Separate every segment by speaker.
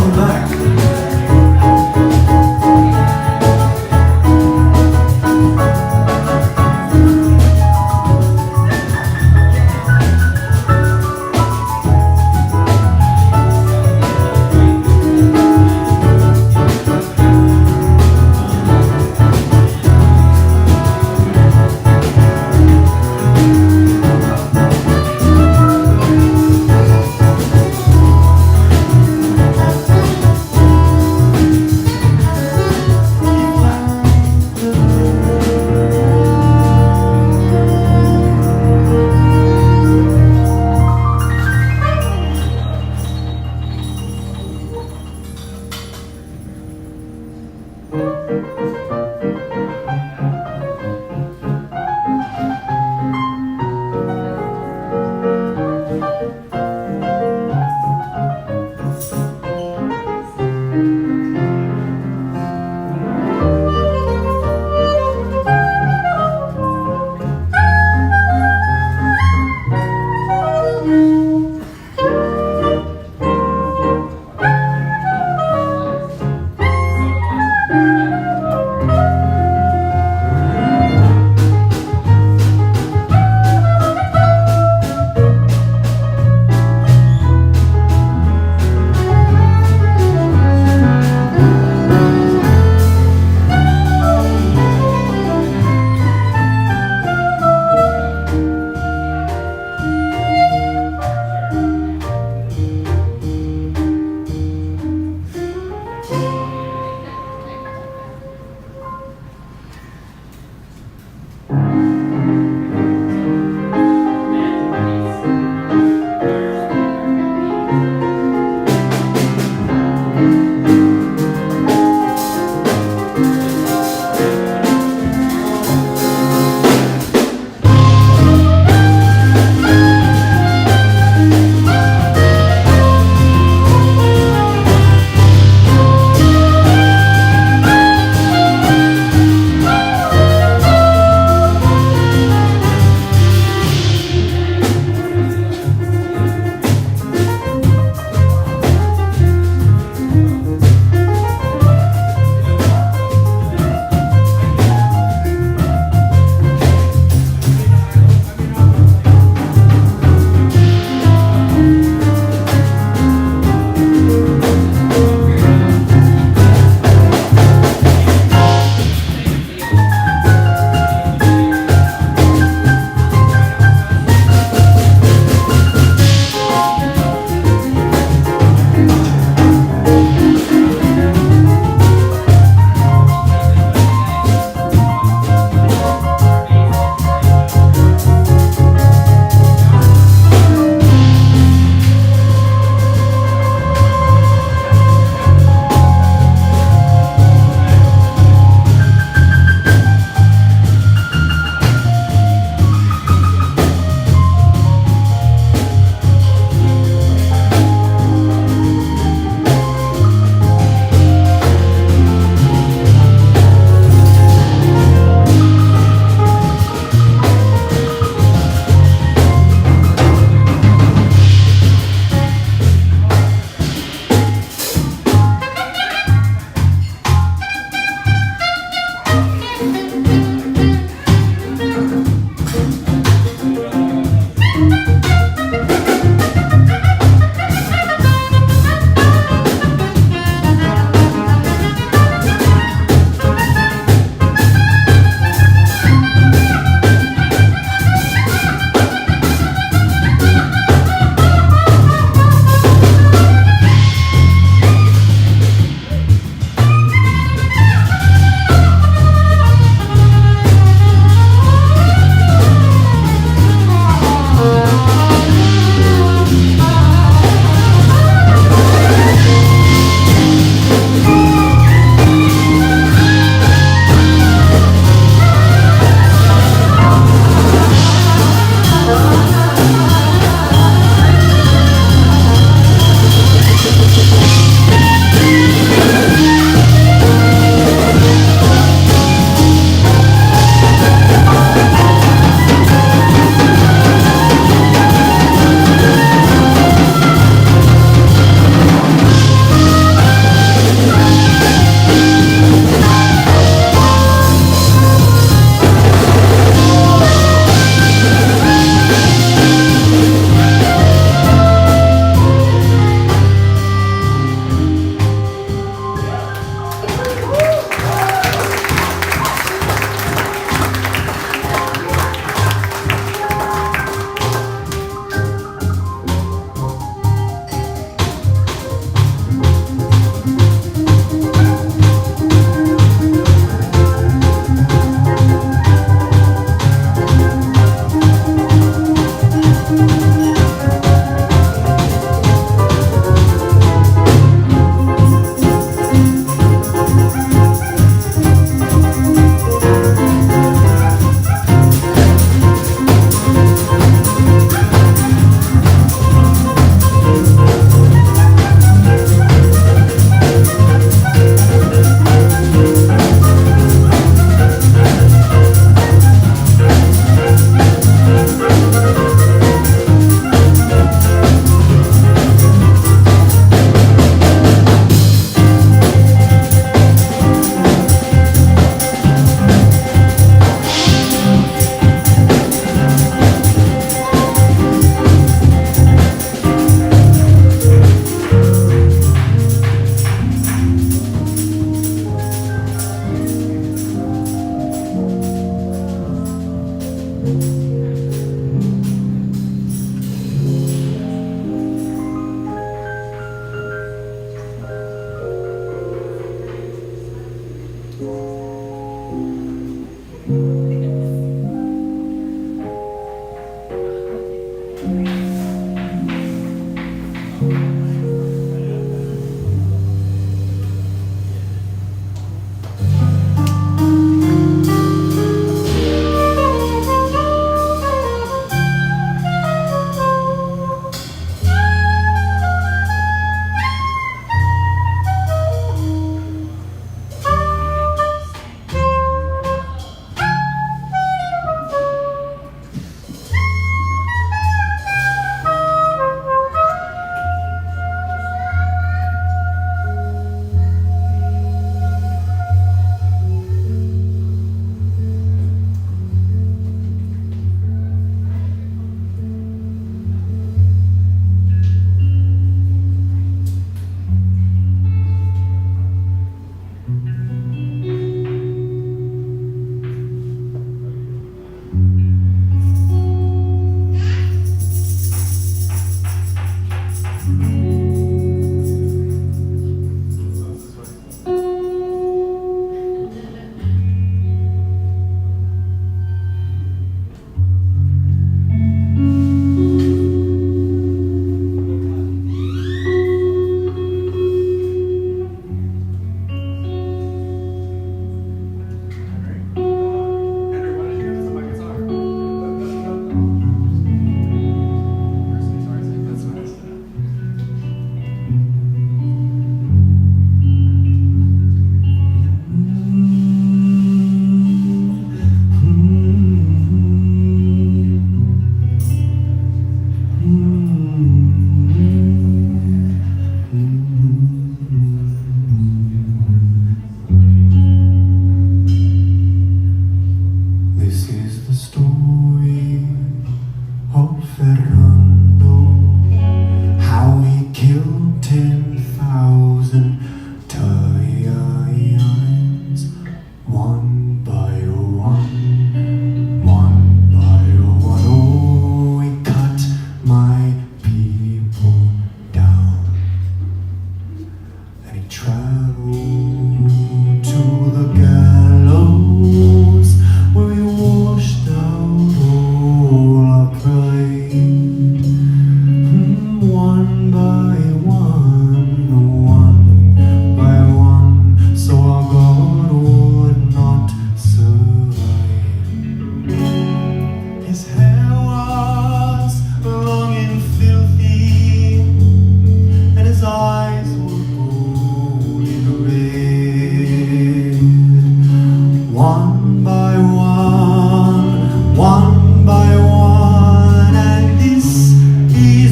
Speaker 1: welcome back.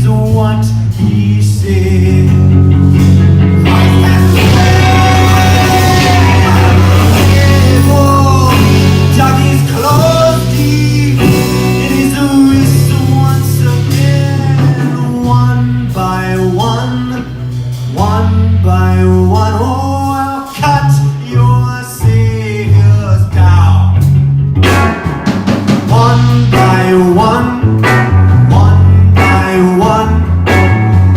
Speaker 1: is what he said. Doggy's claws deep in his wrist once again. One by one, one by one. Oh, I'll cut your saviors down. One by one, one by one.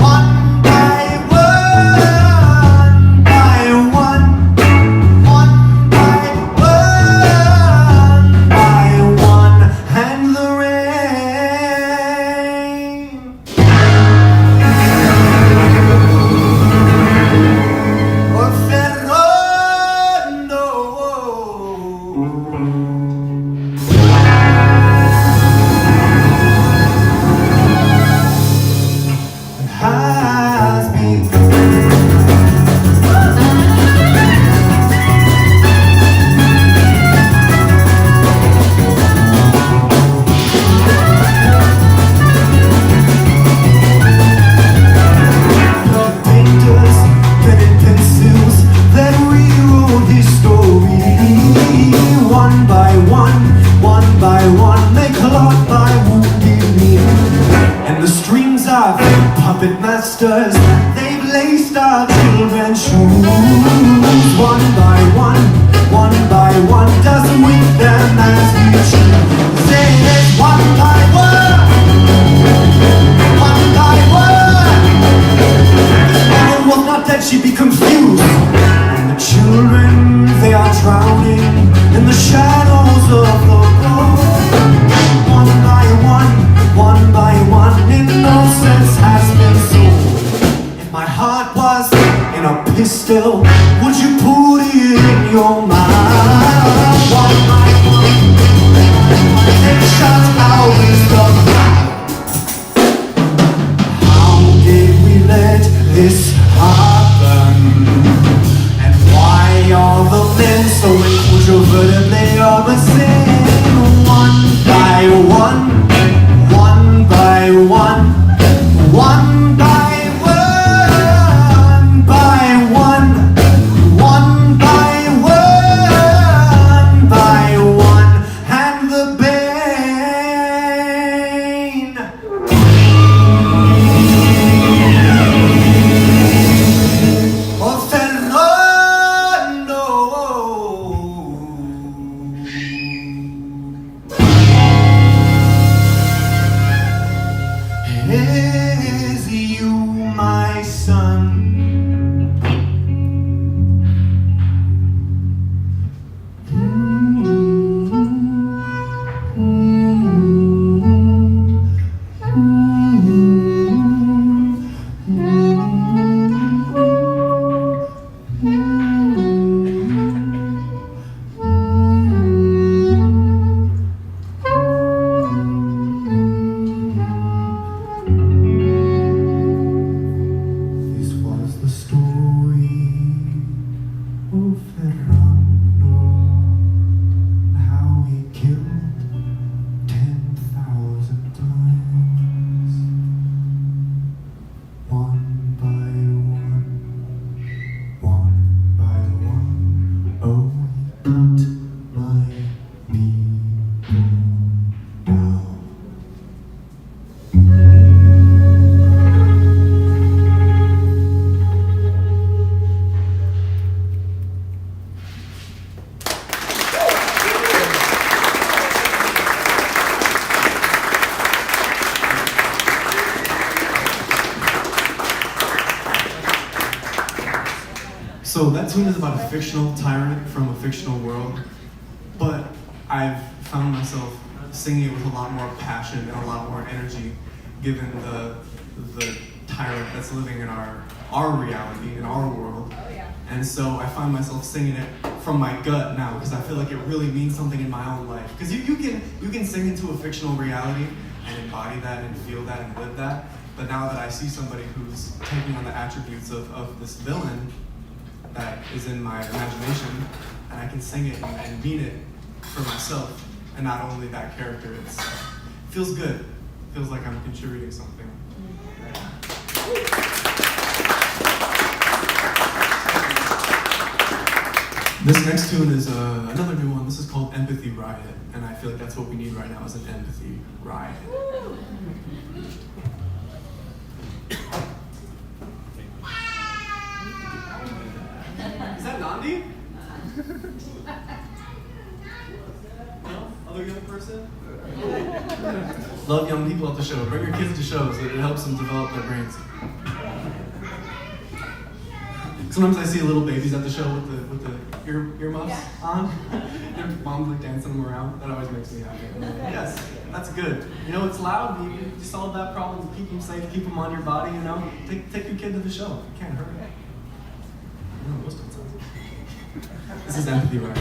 Speaker 1: One by one, by one. One by one, and the rain. Oh, Fernando. Has been. Painters, pen and pencils that rewrote his story. One by one, they clawed my wounded knee. And the strings of puppet masters, they've laced our children's shoes. One by one, doesn't weep them as we choose. Say it one by one, one by one. Mother was not dead, she'd be confused. And the children, they are drowning in the shadows of the road. One by one, innocence has been sold. If my heart was in a pistol, would you put it in your mind? One by one, take shots out with the crowd. How did we let this happen? And why are the men so incontrovertibly obscene? One by one, one by one, one by one, by one, one by one, and the bane. Oh, Fernando. Is you my son? This was the story of Ferrando, how he killed 10,000 times. One by one, oh, he cut my people down.
Speaker 2: So that tune is about a fictional tyrant from a fictional world, but I've found myself singing it with a lot more passion and a lot more energy, given the tyrant that's living in our reality, in our world. And so I find myself singing it from my gut now, because I feel like it really means something in my own life. Because you can sing into a fictional reality and embody that and feel that and live that, but now that I see somebody who's taking on the attributes of this villain that is in my imagination, and I can sing it and mean it for myself, and not only that character. It feels good. Feels like I'm contributing something. This next tune is another new one. This is called Empathy Riot, and I feel like that's what we need right now is an empathy riot. Is that Nandi? No? Other young person? Love young people at the show. Bring your kids to shows. It helps them develop their brains. Sometimes I see little babies at the show with the earmuffs on. Their mom's like dancing them around. That always makes me happy. Yes, that's good. You know, it's loud. You solve that problem. Keep them safe. Keep them on your body. You know, take your kid to the show. You can't hurt it. You know, most of the time. This is Empathy Riot.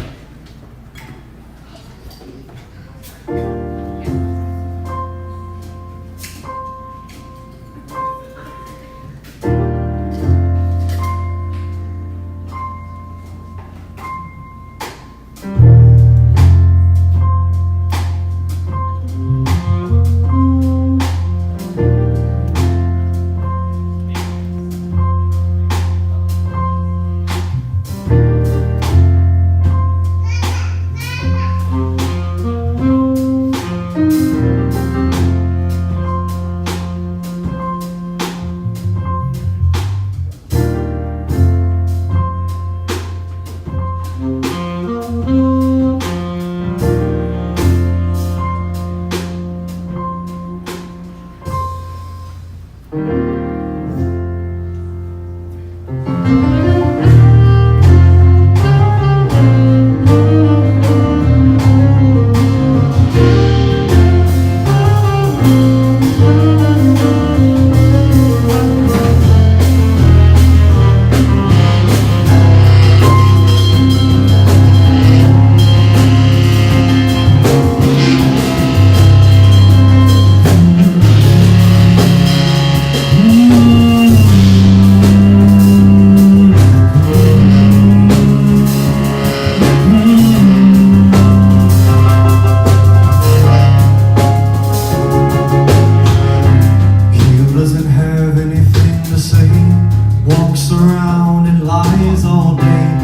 Speaker 2: Walks around and lies all day.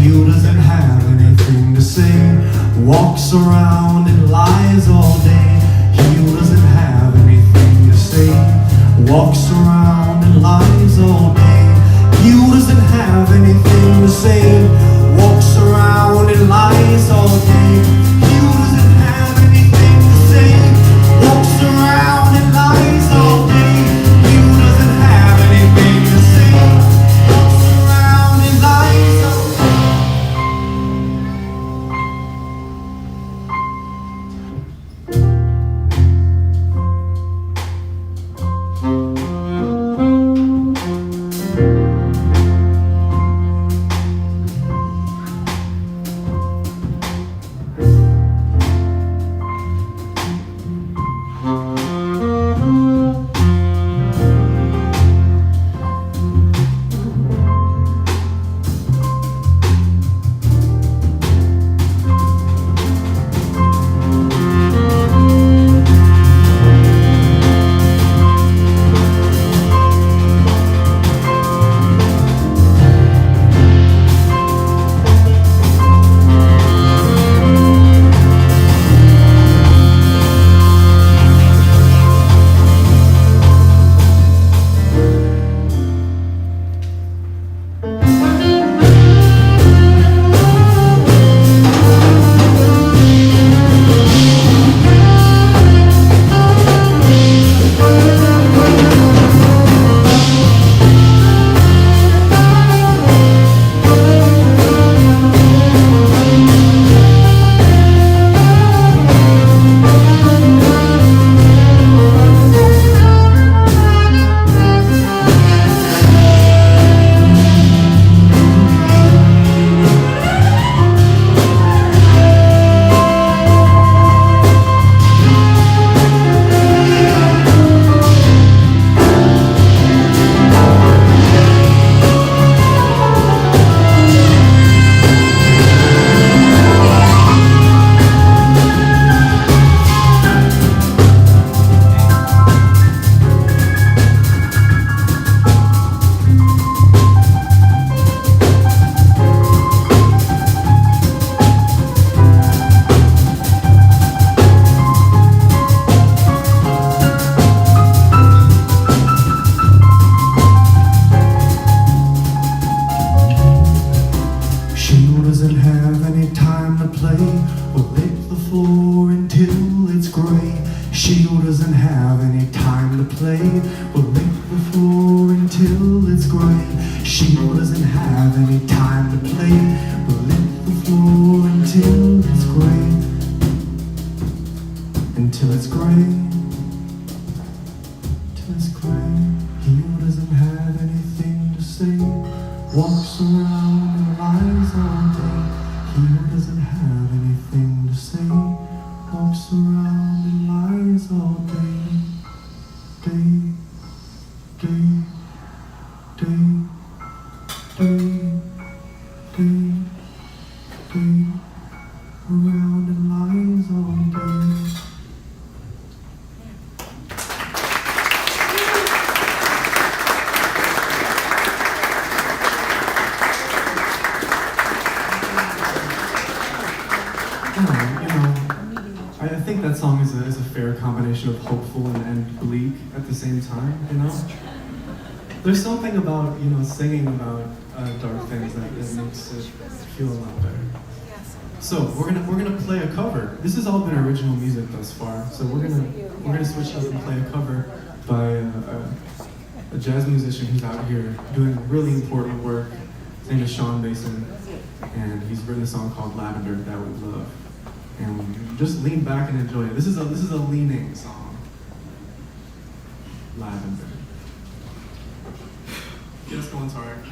Speaker 2: He doesn't have anything to say. Walks around and lies all day. He doesn't have anything to say. Walks around and lies all day. He doesn't have anything to say. Walks around and lies all day. He doesn't have anything to say. Walks around and lies all day.
Speaker 1: We'll lick the floor until it's gray. She doesn't have any time to play. We'll lick the floor until it's gray. Until it's gray. Till it's gray. He doesn't have anything to say. Walks around and lies all day. He doesn't have anything to say. Walks around and lies all day. Day, day, day, day, day, day. Around and lies all day. I think that song is a fair combination of hopeful and bleak at the same time, you know? There's something about, singing about dark things that makes it feel a lot better. So we're gonna play a cover. This has all been original music thus far, so we're gonna switch up and play a cover by a jazz musician who's out here doing really important work. His name is Sean Mason, and he's written a song called Lavender that we love. And just lean back and enjoy it. This is a leaning song. Lavender. Get us going, Tarek.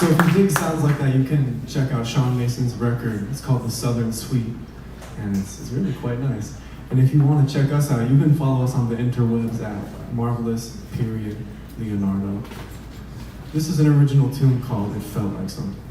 Speaker 2: So if you dig sounds like that, you can check out Sean Mason's record. It's called The Southern Suite, and it's really quite nice. And if you want to check us out, you can follow us on the interwebs at Marvelous_Leonardo. This is an original tune called It Felt Like Something.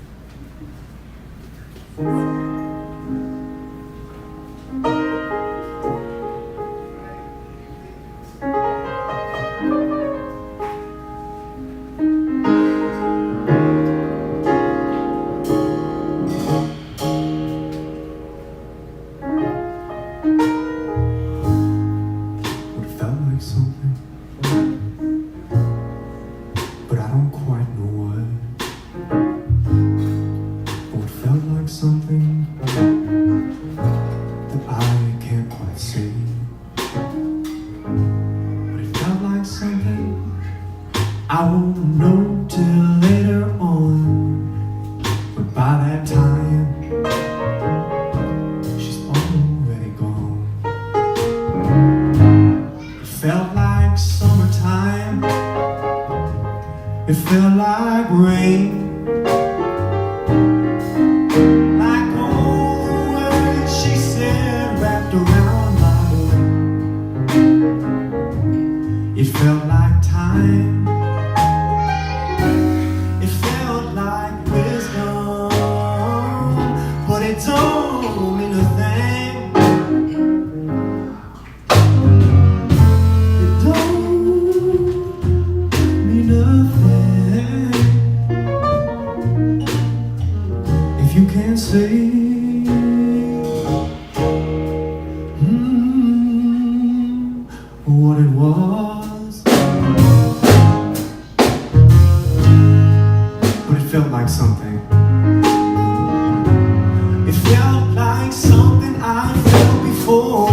Speaker 2: But I don't quite know what. Oh, it felt like something that I can't quite say. But it felt like something I won't know till later on. But by that time, she's already gone. It felt like summertime. It felt like rain, like all the words she said wrapped around my brain. It felt like time. It felt like wisdom, but it don't mean a thing. It don't mean nothing. You can't say what it was, but it felt like something. It felt like something I felt before.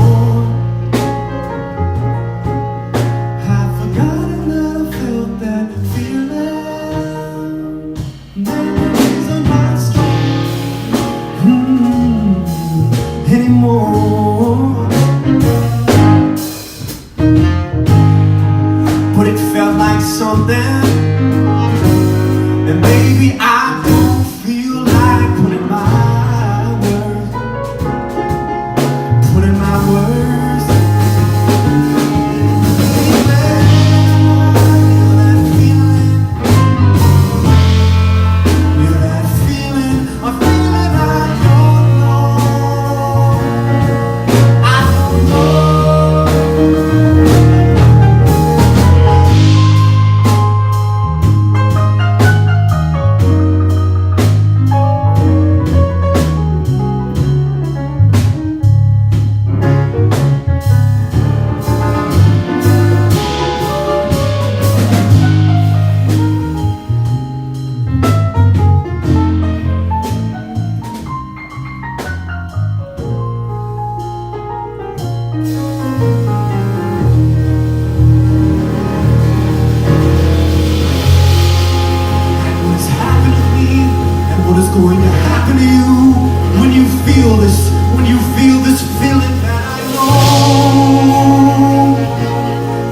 Speaker 2: I've forgotten that I felt that feeling. Memories are not strong anymore. But it felt like something, and maybe I don't feel like putting my words. Feel that feeling, a feeling I don't know. What is going to happen to you when you feel this feeling that I know?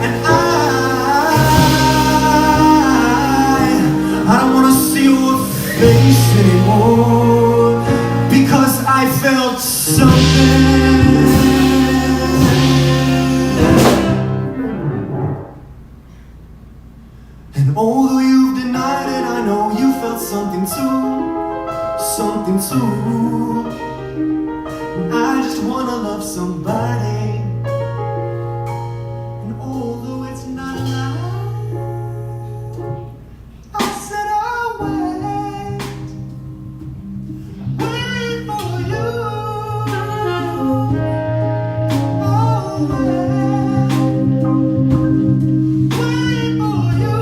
Speaker 2: And I don't want to see your face anymore, because I felt something. And although you've denied it, I know you felt something too. Something too. I just wanna love somebody, and although it's not allowed, I said I'll wait for you. I'll wait for you.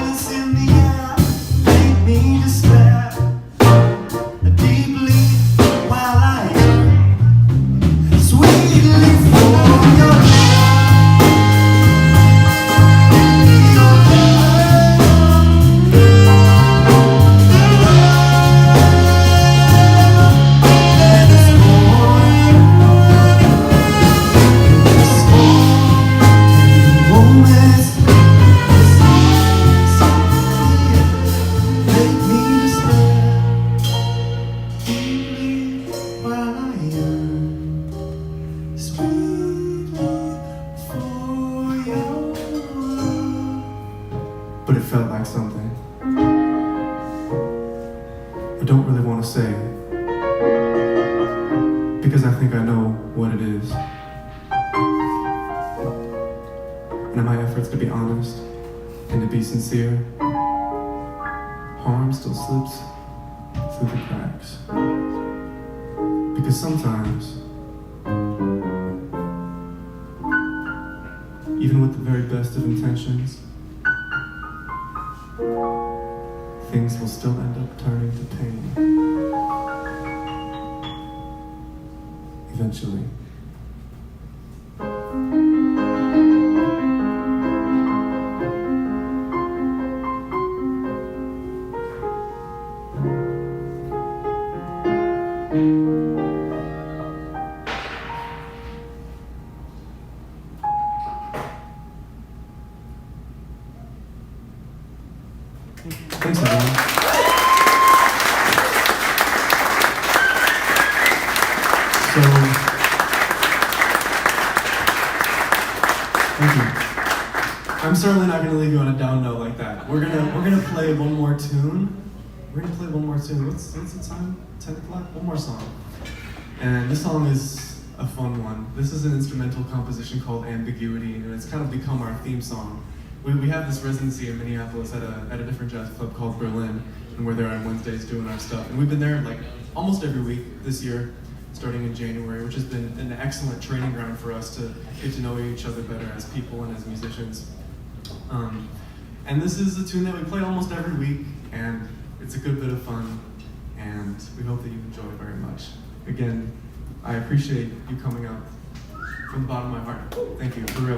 Speaker 1: silence in the air made me despair deeply while I sweetly for your but it felt like something. I don't really want to say it, because I think I know what it is. And in my efforts to be honest and to be sincere, harm still slips through the cracks. Because sometimes, even with the very best of intentions, things will still end up turning to pain. Eventually. Thanks, everyone. Thank you. I'm certainly not gonna leave you on a down note like that. We're gonna play one more tune. What's the time? 10 o'clock? One more song. And this song is a fun one. This is an instrumental composition called Ambiguity, and it's kind of become our theme song. We have this residency in Minneapolis at a different jazz club called Berlin, and we're there on Wednesdays doing our stuff. And we've been there like almost every week this year, starting in January, which has been an excellent training ground for us to get to know each other better as people and as musicians. And this is a tune that we play almost every week, and it's a good bit of fun, and we hope that you enjoy it very much. Again, I appreciate you coming out from the bottom of my heart. Thank you, for real.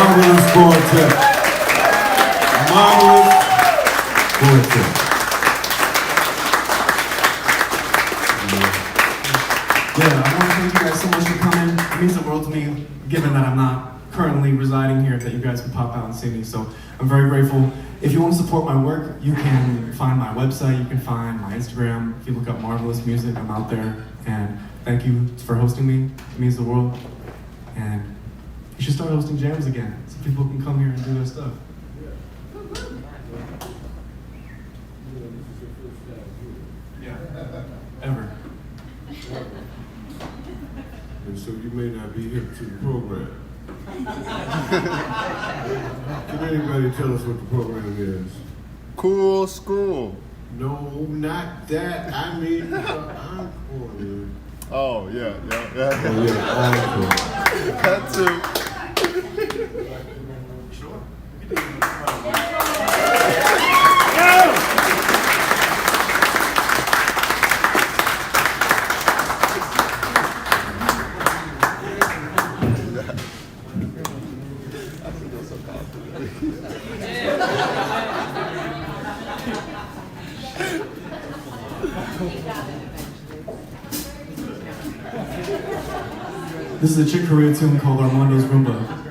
Speaker 3: Marvelous Quartet. Marvelous Quartet.
Speaker 2: Yeah, I want to thank you guys so much for coming. It means the world to me, given that I'm not currently residing here, that you guys can pop out and see me. So I'm very grateful. If you want to support my work, you can find my website, you can find my Instagram. If you look up Marvelous Music, I'm out there. And thank you for hosting me. It means the world. And you should start hosting jams again so people can come here and do their stuff. Yeah, ever.
Speaker 3: And so you may not be hip to the program. Can anybody tell us what the program is?
Speaker 4: Cool school.
Speaker 3: No, not that. I mean, encore.
Speaker 4: Oh, yeah.
Speaker 3: Oh, yeah, encore.
Speaker 4: That too.
Speaker 2: This is a Chick Corea tune called Armando's Rumba.